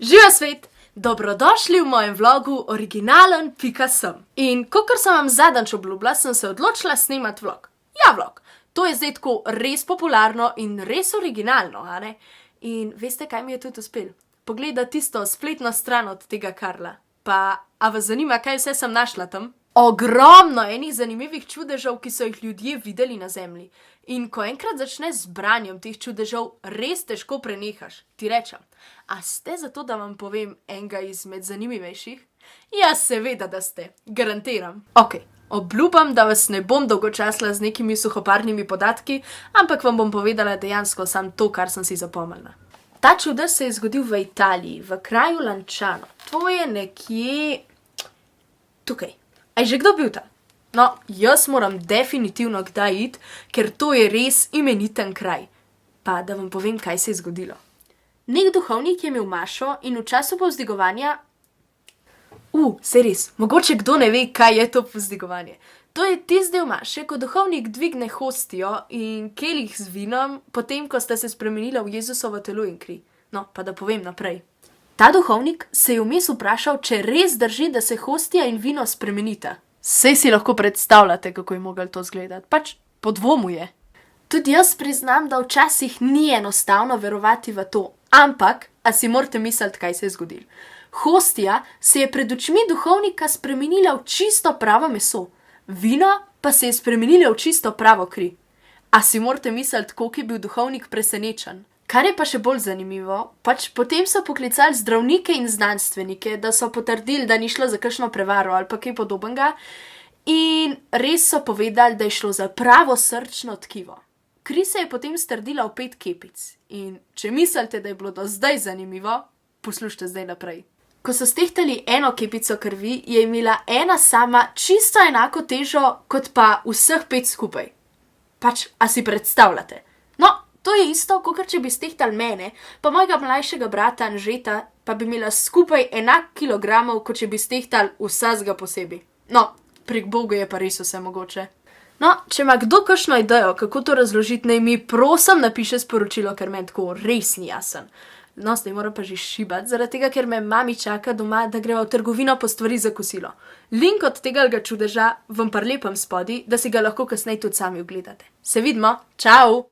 Živijo svet! Dobrodošli v mojem vlogu originalen.sem. In kakor sem vam zadnjič obljubila, sem se odločila snemati vlog. Ja, vlog. To je zdaj tako res popularno in res originalno, a ne? In veste, kaj mi je tudi uspelo? Pogledati tisto spletno stran od tega Karla. Pa, a vas zanima, kaj vse sem našla tam? Ogromno enih zanimivih čudežev, ki so jih ljudje videli na zemlji. In ko enkrat začneš z branjem teh čudežev, res težko prenehaš. Ti rečem, a ste zato, da vam povem enega izmed zanimivejših? Ja, seveda, da ste. Garantiram. Ok, obljubam, da vas ne bom dolgočasila z nekimi suhoparnimi podatki, ampak vam bom povedala dejansko samo to, kar sem si zapomnila. Ta čudež se je zgodil v Italiji, v kraju Lanciano. To je nekje tukaj. A je že kdo bil tam? No, jaz moram definitivno kdaj iti, ker to je res imeniten kraj. Pa da vam povem, kaj se je zgodilo. Nek duhovnik je imel mašo in v času povzdigovanja... saj res, mogoče kdo ne ve, kaj je to povzdigovanje. To je tisti del maše, ko duhovnik dvigne hostijo in kelih z vinom, potem ko sta se spremenila v Jezusovo telo in kri. No, pa da povem naprej. Ta duhovnik se je vmes vprašal, če res drži, da se hostija in vino spremenita. Saj si lahko predstavljate, kako je mogel to izgledati. Pač podvomuje. Tudi jaz priznam, da včasih ni enostavno verovati v to. Ampak, a si morate misliti, kaj se je zgodilo. Hostija se je pred očmi duhovnika spremenila v čisto pravo meso. Vino pa se je spremenilo v čisto pravo kri. A si morate misliti, koliko je bil duhovnik presenečen. Kar je pa še bolj zanimivo, pač potem so poklicali zdravnike in znanstvenike, da so potrdili, da ni šlo za kakšno prevaro ali pa kaj podobnega, in res so povedali, da je šlo za pravo srčno tkivo. Kri se je potem strdila v 5 kepic. In če mislite, da je bilo do zdaj zanimivo, poslušajte zdaj naprej. Ko so stehtali eno kepico krvi, je imela ena sama čisto enako težo kot pa vseh 5 skupaj. Pač, a si predstavljate? No, to je isto, kakor če bi stehtali mene, pa mojega mlajšega brata Anžeta, pa bi imela skupaj enak kilogramov, kot če bi stehtali vsega posebej. No, prek Boga je pa res vse mogoče. No, če ima kdo kakšno idejo, kako to razložiti, naj mi prosim napiše sporočilo, ker meni tako res ni jasen. No, zdaj moram pa že šibati, zaradi tega, ker me mami čaka doma, da greva v trgovino po stvari za kosilo. Link od tega čudeža vam pa lepem spodaj, da si ga lahko kasneje tudi sami ogledate. Se vidimo, čau!